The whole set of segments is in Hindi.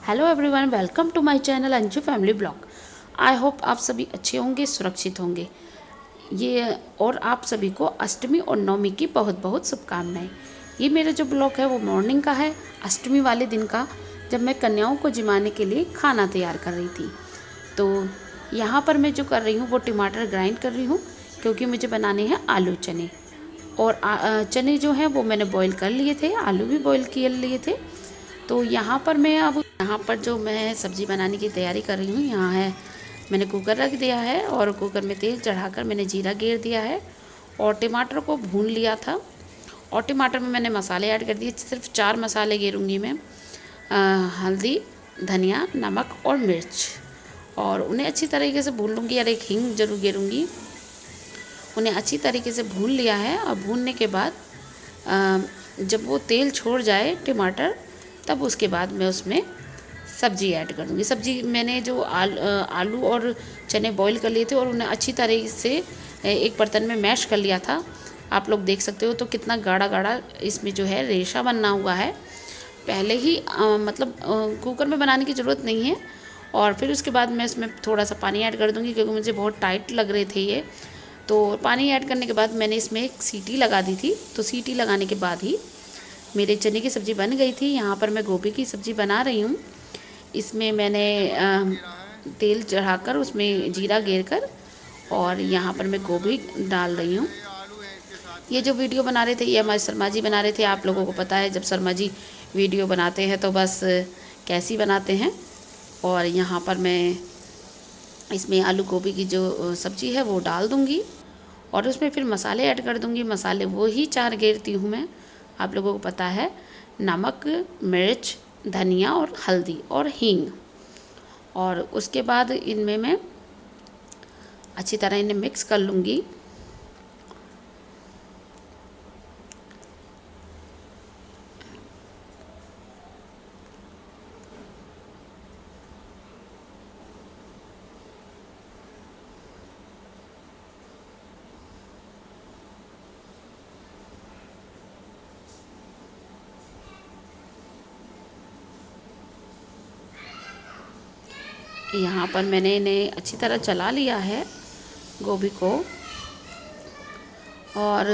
Hello everyone, welcome to my channel Anju family blog. I hope आप सभी अच्छे होंगे, सुरक्षित होंगे। ये और आप सभी को अष्टमी और नवमी की बहुत बहुत शुभकामनाएं। ये मेरा जो ब्लॉग है वो मॉर्निंग का है, अष्टमी वाले दिन का, जब मैं कन्याओं को जिमाने के लिए खाना तैयार कर रही थी। तो यहाँ पर मैं जो कर रही हूँ वो टमाटर ग्राइंड कर रही हूँ, क्योंकि मुझे बनाने हैं आलू चने। और चने जो हैं वो मैंने बॉईल कर लिए थे, आलू भी बॉईल किए लिए थे। तो यहाँ पर मैं अब यहाँ पर जो मैं सब्ज़ी बनाने की तैयारी कर रही हूँ, यहाँ है मैंने कुकर रख दिया है और कुकर में तेल चढ़ाकर मैंने जीरा गेर दिया है और टमाटर को भून लिया था। और टमाटर में मैंने मसाले ऐड कर दिए, सिर्फ 4 मसाले गेरूँगी मैं। हल्दी, धनिया, नमक और मिर्च, और उन्हें अच्छी तरीके से भून लूँगी। और एक हींग जरूर गेरूँगी। उन्हें अच्छी तरीके से भून लिया है। और भूनने के बाद जब वो तेल छोड़ जाए टमाटर, तब उसके बाद मैं उसमें सब्ज़ी ऐड कर दूँगी। सब्ज़ी मैंने जो आलू और चने बॉईल कर लिए थे और उन्हें अच्छी तरीके से एक बर्तन में मैश कर लिया था। आप लोग देख सकते हो तो कितना गाढ़ा गाढ़ा इसमें जो है रेशा बना हुआ है। पहले ही कुकर में बनाने की ज़रूरत नहीं है। और फिर उसके बाद मैं इसमें थोड़ा सा पानी ऐड कर दूँगी, क्योंकि मुझे बहुत टाइट लग रहे थे ये। तो पानी ऐड करने के बाद मैंने इसमें एक सीटी लगा दी थी। तो सीटी लगाने के बाद ही मेरे चने की सब्ज़ी बन गई थी। यहाँ पर मैं गोभी की सब्ज़ी बना रही हूँ। इसमें मैंने तेल चढ़ाकर उसमें जीरा गेर कर और यहाँ पर मैं गोभी डाल रही हूँ। ये जो वीडियो बना रहे थे ये हमारे शर्मा जी बना रहे थे। आप लोगों को पता है जब शर्मा जी वीडियो बनाते हैं तो बस कैसी बनाते हैं। और यहाँ पर मैं इसमें आलू गोभी की जो सब्ज़ी है वो डाल दूँगी और उसमें फिर मसाले ऐड कर दूँगी। मसाले वो ही 4 गेरती हूँ मैं, आप लोगों को पता है। नमक, मिर्च, धनिया और हल्दी और हींग। और उसके बाद इनमें मैं अच्छी तरह इन्हें मिक्स कर लूँगी। यहाँ पर मैंने इन्हें अच्छी तरह चला लिया है गोभी को। और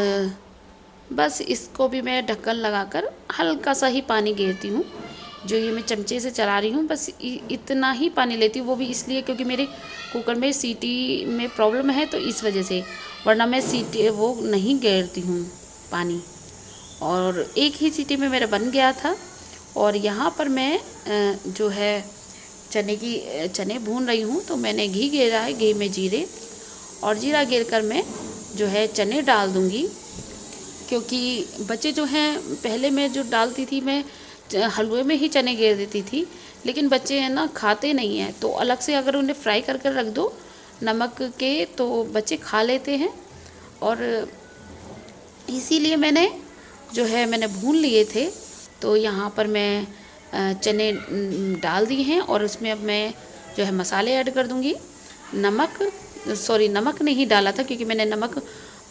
बस इसको भी मैं ढक्कन लगाकर हल्का सा ही पानी गेरती हूँ। जो ये मैं चमचे से चला रही हूँ, बस इतना ही पानी लेती हूँ। वो भी इसलिए क्योंकि मेरे कुकर में सीटी में प्रॉब्लम है, तो इस वजह से, वरना मैं सीटी वो नहीं गेरती हूँ पानी। और एक ही सीटी में मेरा बन गया था। और यहाँ पर मैं जो है चने भून रही हूँ। तो मैंने घी गेरा है, घी में जीरे और जीरा गेर कर मैं जो है चने डाल दूँगी। क्योंकि बच्चे जो हैं, पहले मैं जो डालती थी मैं हलवे में ही चने गेर देती थी, लेकिन बच्चे हैं ना खाते नहीं हैं। तो अलग से अगर उन्हें फ्राई कर कर रख दो नमक के, तो बच्चे खा लेते हैं। और इसीलिए मैंने भून लिए थे। तो यहाँ पर मैं चने डाल दिए हैं और उसमें अब मैं जो है मसाले ऐड कर दूँगी। नमक नहीं डाला था, क्योंकि मैंने नमक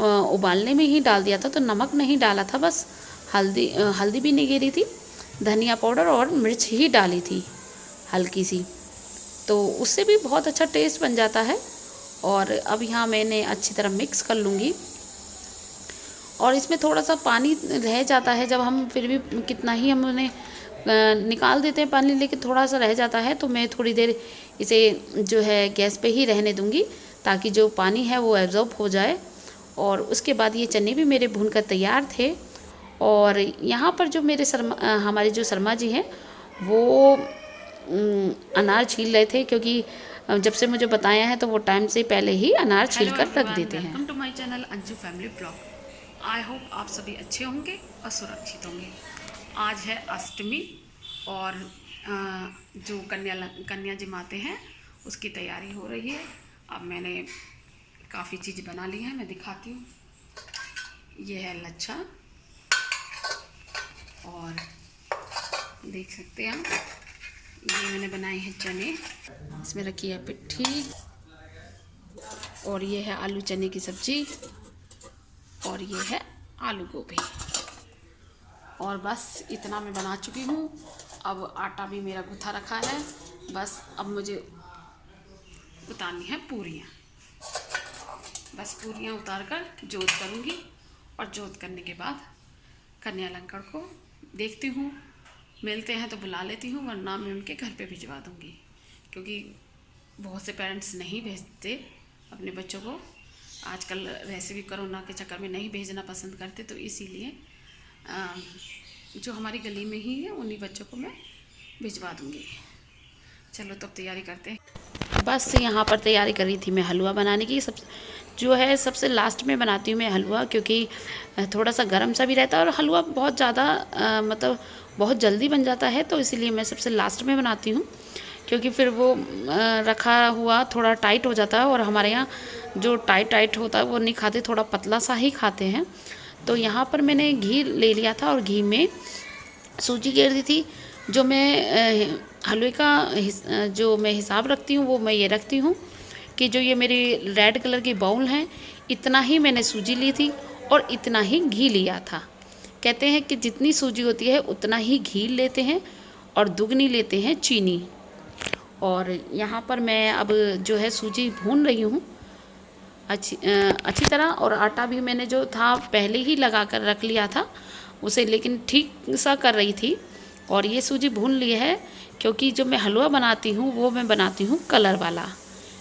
उबालने में ही डाल दिया था, तो नमक नहीं डाला था। बस हल्दी भी नहीं गिरी थी, धनिया पाउडर और मिर्च ही डाली थी हल्की सी। तो उससे भी बहुत अच्छा टेस्ट बन जाता है। और अब यहाँ मैंने अच्छी तरह मिक्स कर लूँगी। और इसमें थोड़ा सा पानी रह जाता है, जब हम फिर भी कितना ही हम उन्हें निकाल देते हैं पानी, लेकिन थोड़ा सा रह जाता है। तो मैं थोड़ी देर इसे जो है गैस पे ही रहने दूँगी, ताकि जो पानी है वो एब्जॉर्ब हो जाए। और उसके बाद ये चने भी मेरे भून कर तैयार थे। और यहाँ पर जो हमारे जो शर्मा जी हैं वो अनार छील रहे थे, क्योंकि जब से मुझे बताया है तो वो टाइम से पहले ही अनार छील कर रख देते हैं। Welcome to my channel Anju family blog. I hope आप सभी अच्छे होंगे और सुरक्षित होंगे। आज है अष्टमी और जो कन्या जिमाते हैं उसकी तैयारी हो रही है। अब मैंने काफ़ी चीज़ बना ली है, मैं दिखाती हूँ। ये है लच्छा, और देख सकते हैं आप, ये मैंने बनाए हैं चने, इसमें रखी है पिट्ठी, और ये है आलू चने की सब्ज़ी, और ये है आलू गोभी। और बस इतना मैं बना चुकी हूँ। अब आटा भी मेरा गूँथा रखा है, बस अब मुझे उतारनी है पूरियाँ। बस पूरियाँ उतार कर जोत करूँगी और जोत करने के बाद कन्या अलंकार को देखती हूँ, मिलते हैं तो बुला लेती हूँ, वरना मैं उनके घर पे भिजवा दूँगी, क्योंकि बहुत से पेरेंट्स नहीं भेजते अपने बच्चों को। आजकल वैसे भी कोरोना के चक्कर में नहीं भेजना पसंद करते, तो इसीलिए जो हमारी गली में ही है उन्हीं बच्चों को मैं भिजवा दूँगी। चलो तब तैयारी करते हैं। बस यहाँ पर तैयारी कर रही थी मैं हलवा बनाने की। सबसे लास्ट में बनाती हूँ मैं हलवा, क्योंकि थोड़ा सा गर्म सा भी रहता है और हलवा बहुत ज़्यादा मतलब बहुत जल्दी बन जाता है, तो इसीलिए मैं सबसे लास्ट में बनाती हूँ, क्योंकि फिर वो रखा हुआ थोड़ा टाइट हो जाता है, और हमारे यहाँ जो टाइट होता है वो नहीं खाते, थोड़ा पतला सा ही खाते हैं। तो यहाँ पर मैंने घी ले लिया था और घी में सूजी घेर दी थी। जो मैं हलवे का जो मैं हिसाब रखती हूँ वो मैं ये रखती हूँ कि जो ये मेरी रेड कलर की बाउल है, इतना ही मैंने सूजी ली थी और इतना ही घी लिया था। कहते हैं कि जितनी सूजी होती है उतना ही घी लेते हैं और दुगनी लेते हैं चीनी। और यहाँ पर मैं अब जो है सूजी भून रही हूँ अच्छी तरह, और आटा भी मैंने जो था पहले ही लगा कर रख लिया था उसे, लेकिन ठीक सा कर रही थी। और ये सूजी भून ली है, क्योंकि जो मैं हलवा बनाती हूँ वो मैं बनाती हूँ कलर वाला।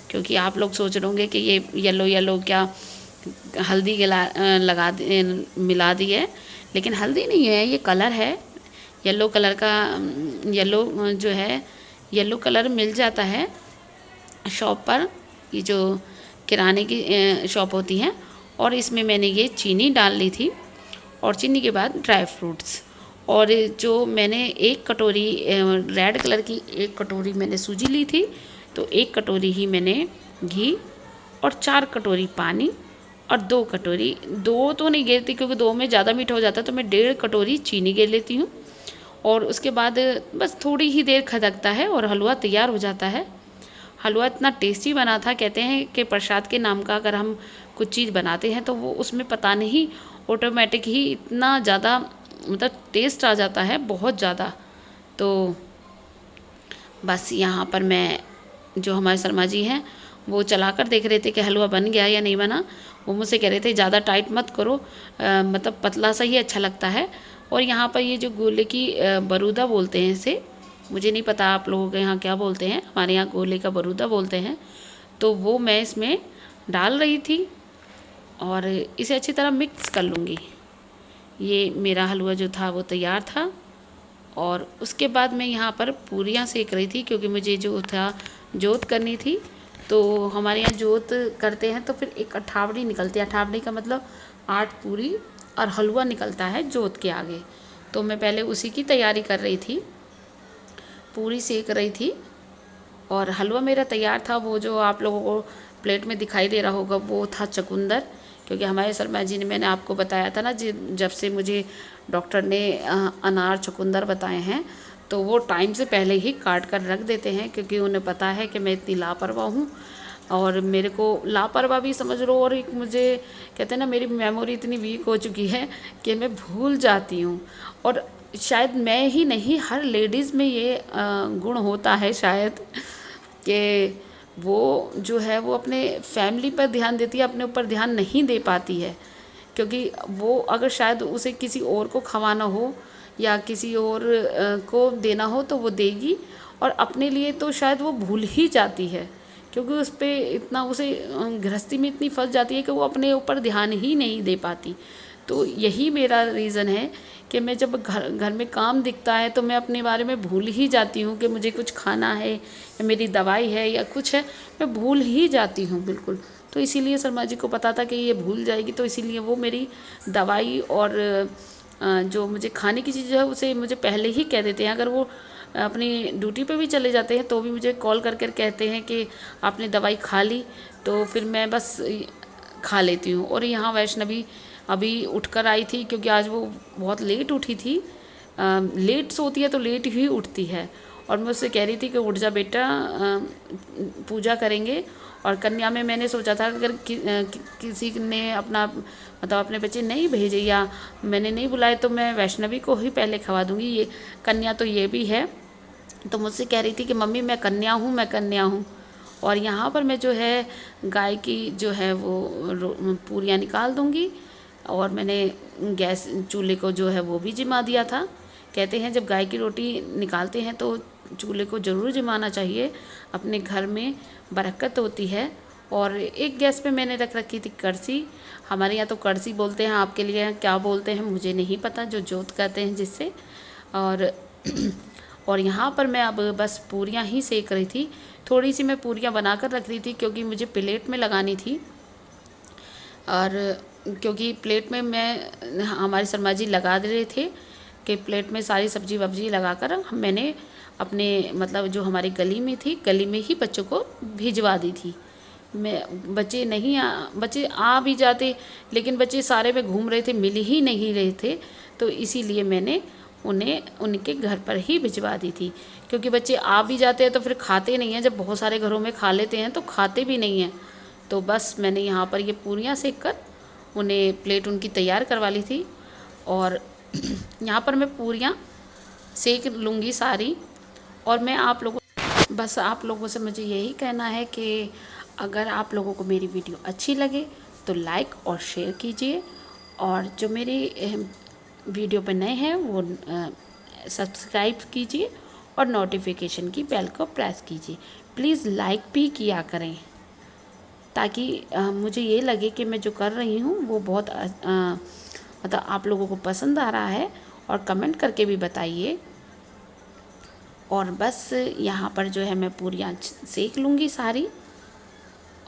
क्योंकि आप लोग सोच रहे होंगे कि ये येलो क्या हल्दी मिला दी है, लेकिन हल्दी नहीं है, ये कलर है। येलो कलर का येलो कलर मिल जाता है शॉप पर, ये जो किराने की शॉप होती है। और इसमें मैंने ये चीनी डाल ली थी, और चीनी के बाद ड्राई फ्रूट्स, और जो मैंने एक कटोरी रेड कलर की एक कटोरी मैंने सूजी ली थी, तो एक कटोरी ही मैंने घी, और 4 कटोरी पानी, और 2 कटोरी, 2 तो नहीं घेरती क्योंकि 2 में ज़्यादा मीठा हो जाता है, तो मैं 1.5 कटोरी चीनी घेर लेती हूँ। और उसके बाद बस थोड़ी ही देर खदकता है और हलवा तैयार हो जाता है। हलवा इतना टेस्टी बना था, कहते हैं कि प्रसाद के नाम का अगर हम कुछ चीज़ बनाते हैं तो वो उसमें पता नहीं ऑटोमेटिक ही इतना ज़्यादा मतलब टेस्ट आ जाता है, बहुत ज़्यादा। तो बस यहाँ पर मैं जो हमारे शर्मा जी हैं वो चलाकर देख रहे थे कि हलवा बन गया या नहीं बना। वो मुझसे कह रहे थे ज़्यादा टाइट मत करो, मतलब पतला सा ही अच्छा लगता है। और यहाँ पर ये जो गोले की बरूदा बोलते हैं इसे, मुझे नहीं पता आप लोगों के यहाँ क्या बोलते हैं, हमारे यहाँ गोले का बरूदा बोलते हैं। तो वो मैं इसमें डाल रही थी और इसे अच्छी तरह मिक्स कर लूँगी। ये मेरा हलवा जो था वो तैयार था। और उसके बाद मैं यहाँ पर पूरियाँ सेक रही थी, क्योंकि मुझे जो था जोत करनी थी। तो हमारे यहाँ जोत करते हैं तो फिर एक अठावड़ी निकलती है, अठावड़ी का मतलब 8 पूरी और हलवा निकलता है जोत के आगे। तो मैं पहले उसी की तैयारी कर रही थी, पूरी सेक रही थी, और हलवा मेरा तैयार था। वो जो आप लोगों को प्लेट में दिखाई दे रहा होगा वो था चुकंदर, क्योंकि हमारे शर्मा जी ने, मैंने आपको बताया था ना, जब से मुझे डॉक्टर ने अनार चुकंदर बताए हैं, तो वो टाइम से पहले ही काट कर रख देते हैं, क्योंकि उन्हें पता है कि मैं इतनी लापरवाह हूँ। और मेरे को लापरवाह भी समझ लो, और एक मुझे कहते हैं ना, मेरी मेमोरी इतनी वीक हो चुकी है कि मैं भूल जाती हूँ। और शायद मैं ही नहीं, हर लेडीज़ में ये गुण होता है शायद, कि वो जो है वो अपने फैमिली पर ध्यान देती है, अपने ऊपर ध्यान नहीं दे पाती है। क्योंकि वो अगर शायद उसे किसी और को खवाना हो या किसी और को देना हो तो वो देगी, और अपने लिए तो शायद वो भूल ही जाती है, क्योंकि उस पर इतना उसे गृहस्थी में इतनी फंस जाती है कि वो अपने ऊपर ध्यान ही नहीं दे पाती। तो यही मेरा रीज़न है कि मैं जब घर में काम दिखता है तो मैं अपने बारे में भूल ही जाती हूँ कि मुझे कुछ खाना है या मेरी दवाई है या कुछ है, मैं भूल ही जाती हूँ बिल्कुल। तो इसीलिए शर्मा जी को पता था कि ये भूल जाएगी, तो इसीलिए वो मेरी दवाई और जो मुझे खाने की चीज़ है उसे मुझे पहले ही कह देते हैं। अगर वो अपनी ड्यूटी पे भी चले जाते हैं तो भी मुझे कॉल करके कहते हैं कि आपने दवाई खा ली, तो फिर मैं बस खा लेती हूँ। और यहाँ वैष्णवी अभी उठकर आई थी, क्योंकि आज वो बहुत लेट उठी थी, लेट सोती है तो लेट ही उठती है। और मैं उससे कह रही थी कि उठ जा बेटा, पूजा करेंगे और कन्या में मैंने सोचा था अगर किसी ने अपना मतलब अपने बच्चे नहीं भेजे या मैंने नहीं बुलाए तो मैं वैष्णवी को ही पहले खवा दूँगी। ये कन्या तो ये भी है, तो मुझसे कह रही थी कि मम्मी मैं कन्या हूँ, मैं कन्या हूँ। और यहाँ पर मैं जो है गाय की जो है वो पूरियाँ निकाल दूँगी। और मैंने गैस चूल्हे को जो है वो भी जिमा दिया था। कहते हैं जब गाय की रोटी निकालते हैं तो चूल्हे को ज़रूर जिमाना चाहिए, अपने घर में बरकत होती है। और एक गैस पे मैंने रख रखी थी कड़सी, हमारे यहाँ तो कड़सी बोलते हैं, आपके लिए क्या बोलते हैं मुझे नहीं पता, जो जोत कहते हैं जिससे। और यहाँ पर मैं अब बस पूरियाँ ही सेक रही थी। थोड़ी सी मैं पूरियाँ बनाकर रख रही थी क्योंकि मुझे प्लेट में लगानी थी। और क्योंकि प्लेट में मैं हमारे शर्मा जी लगा दे रहे थे कि प्लेट में सारी सब्जी वब्जी लगाकर मैंने अपने मतलब जो हमारी गली में थी, गली में ही बच्चों को भिजवा दी थी। मैं बच्चे आ भी जाते, लेकिन बच्चे सारे में घूम रहे थे, मिल ही नहीं रहे थे, तो इसीलिए मैंने उन्हें उनके घर पर ही भिजवा दी थी। क्योंकि बच्चे आ भी जाते हैं तो फिर खाते नहीं हैं, जब बहुत सारे घरों में खा लेते हैं तो खाते भी नहीं हैं। तो बस मैंने यहाँ पर ये पूरियाँ सेक कर उन्हें प्लेट उनकी तैयार करवा ली थी। और यहाँ पर मैं पूरियाँ सेक लूँगी सारी। और मैं आप लोगों से मुझे यही कहना है कि अगर आप लोगों को मेरी वीडियो अच्छी लगे तो लाइक और शेयर कीजिए। और जो मेरी वीडियो पर नए हैं वो सब्सक्राइब कीजिए और नोटिफिकेशन की बेल को प्रेस कीजिए। प्लीज़ लाइक भी किया करें ताकि मुझे ये लगे कि मैं जो कर रही हूँ वो बहुत मतलब आप लोगों को पसंद आ रहा है। और कमेंट करके भी बताइए। और बस यहाँ पर जो है मैं पूरियाँ सेक लूँगी सारी।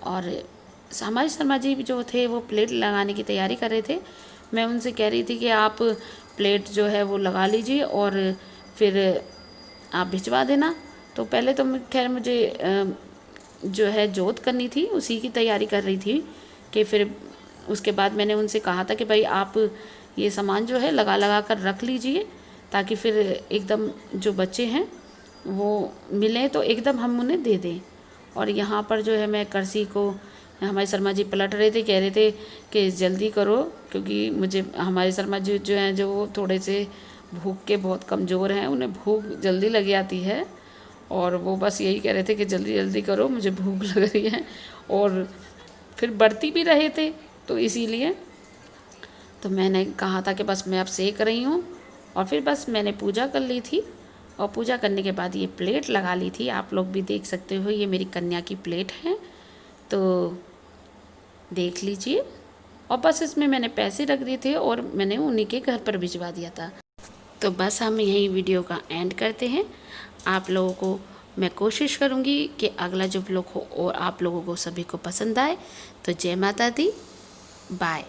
और हमारे शर्मा जी जो थे वो प्लेट लगाने की तैयारी कर रहे थे। मैं उनसे कह रही थी कि आप प्लेट जो है वो लगा लीजिए और फिर आप भिजवा देना। तो पहले तो खैर मुझे जो है जोत करनी थी, उसी की तैयारी कर रही थी कि फिर उसके बाद मैंने उनसे कहा था कि भाई आप ये सामान जो है लगा कर रख लीजिए ताकि फिर एकदम जो बच्चे हैं वो मिलें तो एकदम हम उन्हें दे दें। और यहाँ पर जो है मैं कड़सी को हमारे शर्मा जी पलट रहे थे, कह रहे थे कि जल्दी करो क्योंकि मुझे हमारे शर्मा जी जो हैं जो वो थोड़े से भूख के बहुत कमज़ोर हैं, उन्हें भूख जल्दी लग जाती है। और वो बस यही कह रहे थे कि जल्दी जल्दी करो, मुझे भूख लग रही है। और फिर बढ़ती भी रहे थे तो इसीलिए तो मैंने कहा था कि बस मैं अब सेक रही हूँ। और फिर बस मैंने पूजा कर ली थी। और पूजा करने के बाद ये प्लेट लगा ली थी। आप लोग भी देख सकते हो, ये मेरी कन्या की प्लेट है, तो देख लीजिए। और बस इसमें मैंने पैसे रख दिए थे और मैंने उन्हीं के घर पर भिजवा दिया था। तो बस हम यही वीडियो का एंड करते हैं। आप लोगों को मैं कोशिश करूँगी कि अगला जो व्लॉग हो और आप लोगों को सभी को पसंद आए। तो जय माता दी, बाय।